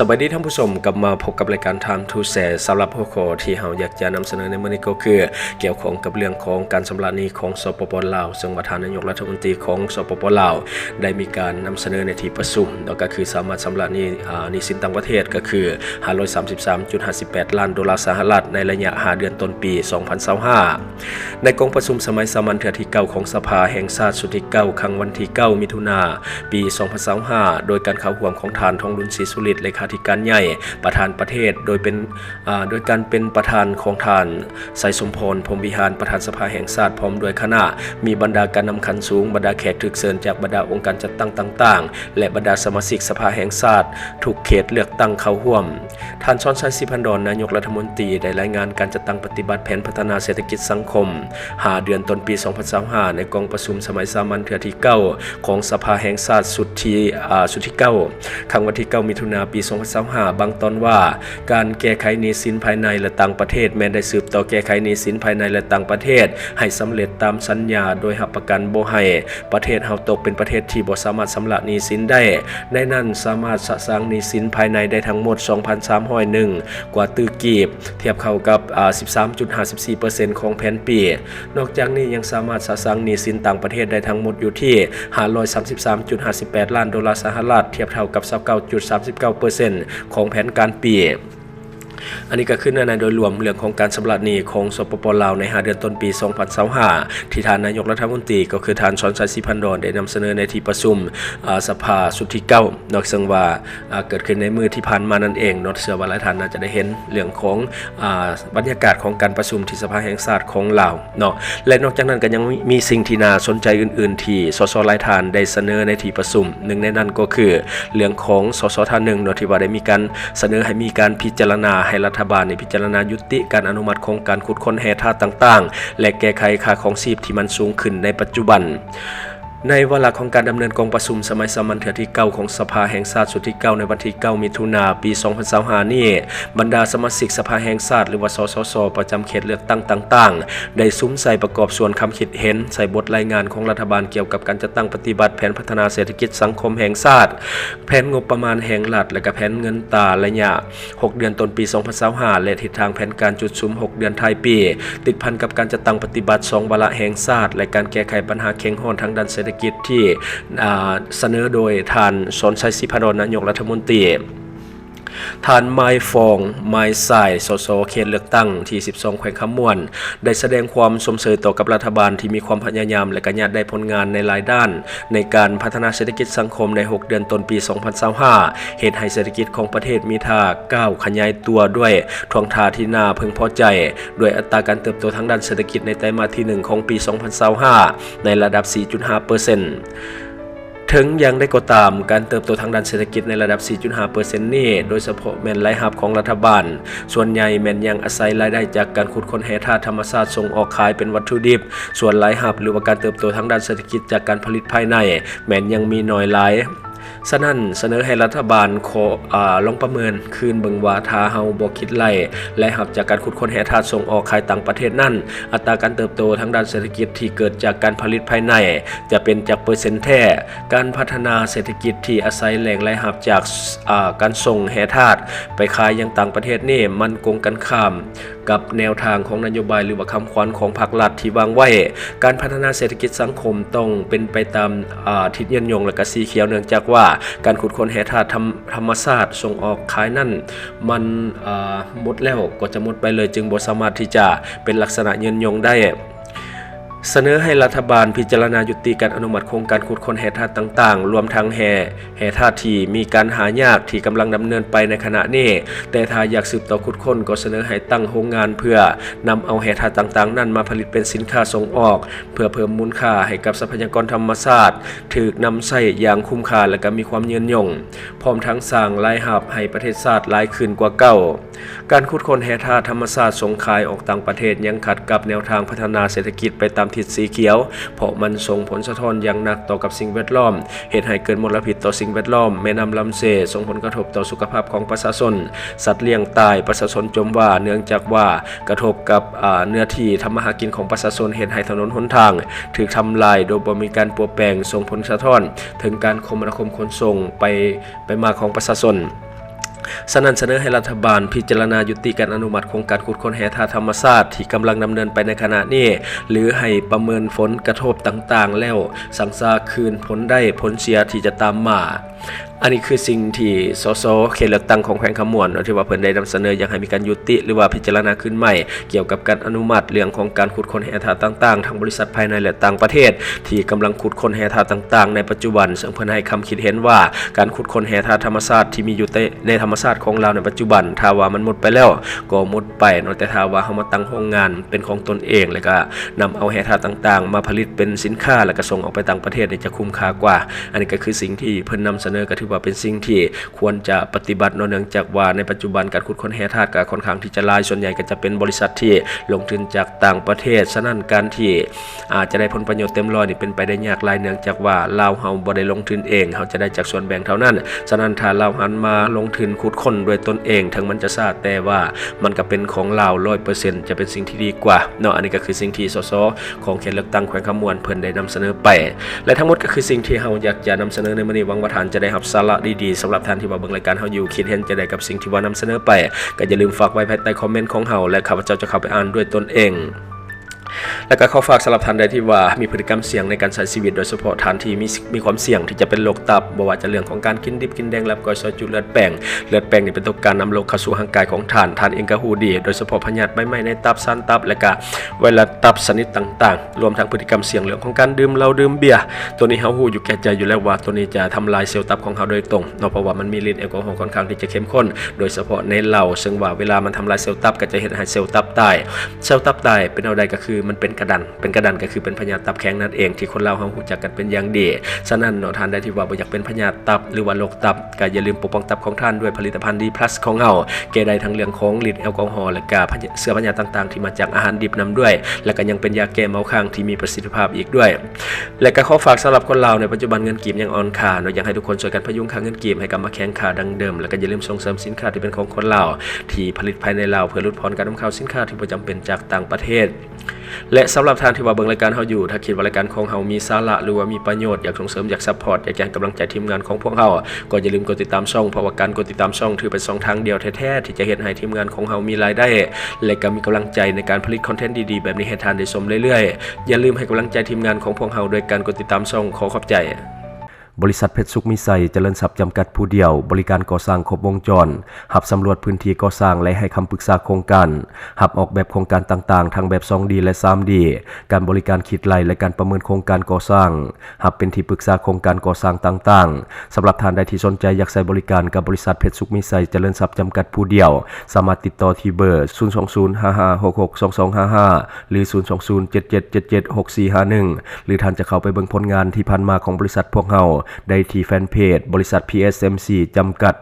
วัสดีท่านผู้ชมกลับมาพบกับรายการ Time to Share สำหรับหัวข้อที่เราอยากจะนำเสนอในมื้อนี้ก็คือเกี่ยวข้องกับเรื่องของการชำระหนี้ของสปป.ลาวซึ่งประธานนายกรัฐมนตรีของสปป.ลาวได้มีการนำเสนอในที่ประชุมแล้วก็คือสามารถชำระหนี้สินต่างประเทศก็คือ533.58 ล้านดอลลาร์สหรัฐในระยะ5เดือนต้นปี 2025ในกองประชุมสมัยสามัญเทื่อที่9ของสภาแห่งชาติสุดที่9ครั้งวันที่9มิถุนายนปี 2025โดยการเข้าร่วมของทานทองรุนศรีสุฤทธิ์เลขาธิการใหญ่ประธานประเทศโดยการเป็นประธานของทานไสสมพรพรหมวิหารประธานสภาแห่งชาติพร้อมด้วยคณะมีบรรดาการนำขันสูงบรรดาแขกถึกเชิญจากบรรดาองค์การจัดตั้งต่างๆและบรรดาสมาชิกสภาแห่งชาติทุกเขตเลือกตั้งเข้าร่วมท่านชอนชัย ศรีพันดรนายกรัฐมนตรีได้รายงานการจัดตั้งปฏิบัติแผนพัฒนาเศรษฐกิจสังคม5เดือนต้นปี 2025ในกองประชุมสมัยสามัญเทื่อที่9ของสภาแห่งชาติสุดที่9ครั้งวันที่9มิถุนายนปี 2025บางตอนว่าการแก้ไขหนี้สินภายในและต่างประเทศแม้ได้สืบต่อแก้ไขหนี้สินภายในและต่างประเทศให้สำเร็จตามสัญญาโดยรับประกันบ่ให้ประเทศเฮาตกเป็นประเทศที่บ่สามารถชำระหนี้สินได้ในนั้นสามารถสะสางหนี้สินภายในได้ทั้งหมด 2,301 กว่าตื้อกีบเทียบเข้ากับ13.54% ของแผนปีนอกจากนี้ยังสามารถสะสางหนี้สินต่างประเทศได้ทั้งหมดอยู่ที่533.58 ล้านดอลลาร์สหรัฐเทียบเท่ากับ 29.39% ของแผนการปีอันนี้ก็ขึ้นในโดยรวมเรื่องของการชำระหนี้ของสปป.ลาวใน5เดือนต้นปี 2025ที่ท่านนายกรัฐมนตรีก็คือท่านชอนชัย ศรีพันดรได้นำเสนอในที่ประชุมสภาสุดที่9นอกจากว่าเกิดขึ้นในมือที่ผ่านมานั่นเองเนาะเชื่อว่าหลายท่านน่าจะได้เห็นเรื่องของบรรยากาศของการประชุมที่สภาแห่งชาติของลาวเนาะและนอกจากนั้นก็ยังมีสิ่งที่น่าสนใจอื่นๆที่สสหลายท่านได้เสนอในที่ประชุมหนึ่งในนั้นก็คือเรื่องของสสท่านหนึ่งเนาะที่ว่าได้มีการเสนอให้มีการพิจารณาให้รัฐบาลในพิจารณายุติการอนุมัติโครงการขุดค้นแร่ธาตุต่างๆและแก้ไขค่าของชีพที่มันสูงขึ้นในปัจจุบันในวาระของการดำเนินกองประชุมสมัยสามัญเทื่อที่9ของสภาแห่งชาติสุดที่9ในวันที่9มิถุนายนปี 2025นี้บรรดาสมาชิกสภาแห่งชาติหรือว่าสสสประจำเขตเลือกตั้งต่างๆได้ซุ้มใส่ประกอบส่วนคำคิดเห็นใส่บทรายงานของรัฐบาลเกี่ยวกับการจัดตั้งปฏิบัติแผนพัฒนาเศรษฐกิจสังคมแห่งชาติแผนงบประมาณแห่งรัฐและก็แผนเงินตราระยะ6เดือนต้นปี 2025และทิศทางแผนการจุดซุ้ม6เดือนท้ายปีติดพันกับการจัดตั้งปฏิบัติ2วาระแห่งชาติและการแก้ไขปัญหาเข่งห้อนทางด้านเศรษฐกิจที่เสนอโดยท่านชอนชัย ศรีพันดรนายกรัฐมนตรีท่านไม้ฟองไม้สายสสเขตเลือกตั้งที่12แขวงคำม่วนได้แสดงความสมเสยต่อกับรัฐบาลที่มีความพยายามและก็ญาติได้ผลงานในหลายด้านในการพัฒนาเศรษฐกิจสังคมใน6เดือนต้นปี 2025เหตุให้เศรษฐกิจของประเทศมีท่าก้าวขยายตัวด้วยท่วงท่าที่น่าพึงพอใจโดยอัตราการเติบโตทางด้านเศรษฐกิจในไตรมาสที่1ของปี 2025ในระดับ 4.5%ถึงยังได้ก็ตามการเติบโตทางด้านเศรษฐกิจในระดับ 4.5% นี้โดยเฉพาะแม่นรายรับของรัฐบาลส่วนใหญ่แม่นยังอาศัยรายได้จากการขุดค้นแร่ธาตุธรรมชาติส่งออกขายเป็นวัตถุดิบส่วนรายรับหรือว่าการเติบโตทางด้านเศรษฐกิจจากการผลิตภายในแม่นยังมีน้อยหลายฉะนั้นเสนอให้รัฐบาลลองประเมินคืนเบิ่งว่าถ้าเฮาบ่คิดไล่และรับจากการขุดค้นแร่ธาตุส่งออกขายต่างประเทศนั้นอัตราการเติบโตทางด้านเศรษฐกิจที่เกิดจากการผลิตภายในจะเป็นจากเปอร์เซ็นต์แท้การพัฒนาเศรษฐกิจที่อาศัยแหล่งรายรับจากการส่งแร่ธาตุไปขายยังต่างประเทศนี่มันคงกันข้ามกับแนวทางของนโยบายหรือว่าคำขวัญของภาครัฐที่วางไว้การพัฒนาเศรษฐกิจสังคมต้องเป็นไปตามทิศยืนยงและก็สีเขียวเนื่องจากว่าการขุดค้นแร่ธาตุธรรมชาติส่งออกขายนั่นมันหมดแล้วก็จะหมดไปเลยจึงบ่สามารถที่จะเป็นลักษณะยืนยงได้เสนอให้รัฐบาลพิจารณายุติการอนุมัติโครงการขุดค้นแร่ธาตุต่างๆรวมทั้งแร่ธาตุที่มีการหายากที่กำลังดำเนินไปในขณะนี้แต่ถ้าอยากสืบต่อขุดค้นก็เสนอให้ตั้งโรงงานเพื่อนำเอาแร่ธาตุต่างๆนั้นมาผลิตเป็นสินค้าส่งออกเพื่อเพิ่มมูลค่าให้กับทรัพยากรธรรมชาติถูกนำใช้อย่างคุ้มค่าและก็มีความยืนยงพร้อมทั้งสร้างรายรับให้ประเทศชาติหลายขึ้นกว่าเก่าการขุดค้นแร่ธาตุธรรมชาติส่งขายออกต่างประเทศยังขัดกับแนวทางพัฒนาเศรษฐกิจไปตามทิศสีเขียวเพราะมันส่งผลสะท้อนอย่างหนักต่อกับสิ่งแวดล้อมเหตุให้เกิดมลพิษต่อสิ่งแวดล้อมแม่น้ำลำเซส่งผลกระทบต่อสุขภาพของประชาชนสัตว์เลี้ยงตายประชาชนจมว่าเนื่องจากว่ากระทบกับเนื้อที่ทำมาหากินของประชาชนเหตุให้ถนนหนทางถูกทำลายโดยบ่มีการปรับแปลงส่งผลสะท้อนถึงการคมนาคมขนส่งไปมาของประชาชน ฉะนั้นเสนอให้รัฐบาลพิจารณายุติการอนุมัติโครงการขุดค้นแร่ธาตุธรรมชาติที่กำลังดำเนินไปในขณะนี้หรือให้ประเมินผลกระทบต่างๆแล้วสั่งซาคืนผลได้ผลเสียที่จะตามมาอันนี้คือสิ่งที่สสเขตเลือกตั้งของแขวงขมวนที่ว่าเพิ่นได้นำเสนออยากให้มีการยุติหรือว่าพิจารณาขึ้นใหม่เกี่ยวกับการอนุมัติเรื่องของการขุดค้นแร่ธาตุต่างๆทั้งบริษัทภายในและต่างประเทศที่กำลังขุดค้นแร่ธาตุต่างๆในปัจจุบันซึ่งเพิ่นให้คำคิดเห็นว่าการขุดค้นแร่ธาตุธรรมชาติที่มีอยู่ในธรรมชาติของเราในปัจจุบันถ้าว่ามันหมดไปแล้วก็หมดไปเนาะแต่ถ้าว่าเฮามาตั้งโรงงานเป็นของตนเองแล้วก็นำเอาแร่ธาตุต่างๆมาผลิตเป็นสินค้าแล้วก็ส่งออกไปต่างประเทศจะคุ้มค่ากว่าอันนี้ก็คือสิ่งที่เพิ่นนำเสนอก็ถือว่าเป็นสิ่งที่ควรจะปฏิบัติเนื่องจากว่าในปัจจุบันการขุดค้นแร่ธาตุก็ค่อนข้างที่จะหลายส่วนใหญ่ก็จะเป็นบริษัทที่ลงทุนจากต่างประเทศฉะนั้นการที่อาจจะได้ผลประโยชน์เต็มร้อยนี่เป็นไปได้ยากหลายเนื่องจากว่าลาวเฮาบ่ได้ลงทุนเองเฮาจะได้จากส่วนแบ่งเท่านั้นฉะนั้นถ้าลาวหันมาลงทุนขุดค้นด้วยตนเองถึงมันจะซ่าแต่ว่ามันก็เป็นของลาว 100% จะเป็นสิ่งที่ดีกว่าเนาะอันนี้ก็คือสิ่งที่สสของเขตเลือกตั้งแขวงขมวนเพิ่นได้นำเสนอไปและทั้งหมดก็คือสิ่งที่เฮาอยากจะนำเสนอในมื้อนี้หวังว่าท่านจะได้รับสาระดีๆสำหรับท่านที่ว่าเบิ่งรายการเฮาอยู่คิดเห็นจะได้กับสิ่งที่ว่านำเสนอไปก็อย่าลืมฝากไว้ภายใต้คอมเมนต์ของเฮาและข้าพเจ้าจะเข้าไปอ่านด้วยตนเองและก็ขอฝากสำหรับท่านใดที่ว่ามีพฤติกรรมเสี่ยงในการใช้ชีวิตโดยเฉพาะท่านที่มีความเสี่ยงที่จะเป็นโรคตับบ่ว่าจะเรื่องของการกินดิบกินแดงและก้อยซอยจุเลือดแป้งนี่เป็นตัวการนำโรคเข้าสู่ร่างกายของท่านเองก็ฮู้ดีโดยเฉพาะพยาธิใบไม้ในตับซ่านตับและก็ไวรัสตับชนิดต่างๆรวมทั้งพฤติกรรมเสี่ยงเรื่องของการดื่มเหล้าดื่มเบียร์ตัวนี้เฮาฮู้อยู่แก่ใจอยู่แล้วว่าตัวนี้จะทำลายเซลล์ตับของเฮาโดยตรงเนาะเพราะว่ามันมีฤทธิ์แอลกอฮอล์ค่อนข้างที่จะเข้มข้นโดยเฉพาะในเหล้าซึ่งว่าเวลามันทำลายเซลล์ตับก็จะเฮ็ดให้เซลล์ตับตายเซลล์ตับตายเป็นเอาใดก็คือมันเป็นกระดันก็คือเป็นพยาธิตับแข็งนั่นเองที่คนเราเฮารู้จักกันเป็นอย่างดีฉะนั้นเนาะท่านใดที่ว่าบ่อยากเป็นพยาธิตับหรือว่าโรคตับก็อย่าลืมปกป้องตับของท่านด้วยผลิตภัณฑ์ D+ ของเฮาแก้ได้ทั้งเรื่องของฤทธิ์แอลกอฮอล์และก็เชื้อพยาธิต่างๆที่มาจากอาหารดิบนำด้วยและก็ยังเป็นยาแก้เมาค้างที่มีประสิทธิภาพอีกด้วยและก็ขอฝากสำหรับคนลาวในปัจจุบันเงินกีบยังอ่อนค่าเนาะอยากให้ทุกคนช่วยกันพยุงค่าเงินกีบให้กลับมาแข็งค่าดังเดิมแล้วก็อย่าลืมส่งเสริมสินค้าที่เป็นของคนลาวที่ผลิตภายในลาวเพื่อลดพรการนำเข้าสินค้าที่บ่จำเป็นจากต่างประเทศและสำหรับท่านที่ว่าเบิ่งรายการเฮาอยู่ถ้าคิดว่ารายการของเฮามีสาระหรือว่ามีประโยชน์อยากส่งเสริมอยากซัพพอร์ตอยากให้กำลังใจทีมงานของพวกเฮาก็อย่าลืมกดติดตามช่องเพราะว่าการกดติดตามช่องถือเป็นช่องทางเดียวแท้ๆที่จะเฮ็ดให้ทีมงานของเฮามีรายได้และก็มีกำลังใจในการผลิตคอนเทนต์ดีๆแบบนี้ให้ท่านได้ชมเรื่อยๆอย่าลืมให้กำลังใจทีมงานของพวกเฮาโดยการกดติดตามช่องขอขอบใจบริษัทเพชรสุขมิไซเจริญทรัพย์จำกัดผู้เดียวบริการก่อสร้างครบวงจรหับสำรวจพื้นที่ก่อสร้างและให้คำปรึกษาโครงการหับออกแบบโครงการต่างๆทั้งแบบ 2D และ 3D การบริการคิดไล่และการประเมินโครงการก่อสร้างหับเป็นที่ปรึกษาโครงการก่อสร้างต่างๆสำหรับท่านใดที่สนใจอยากใช้บริการกับบริษัทเพชรสุขมิไซเจริญทรัพย์จำกัดผู้เดียวสามารถติดต่อที่เบอร์ 02055662255 หรือ 02077776451 หรือท่านจะเข้าไปเบิ่งผลงานที่ผ่านมาของบริษัทพวกเฮาได้ที่แฟนเพจบริษัท PSMC จำกัด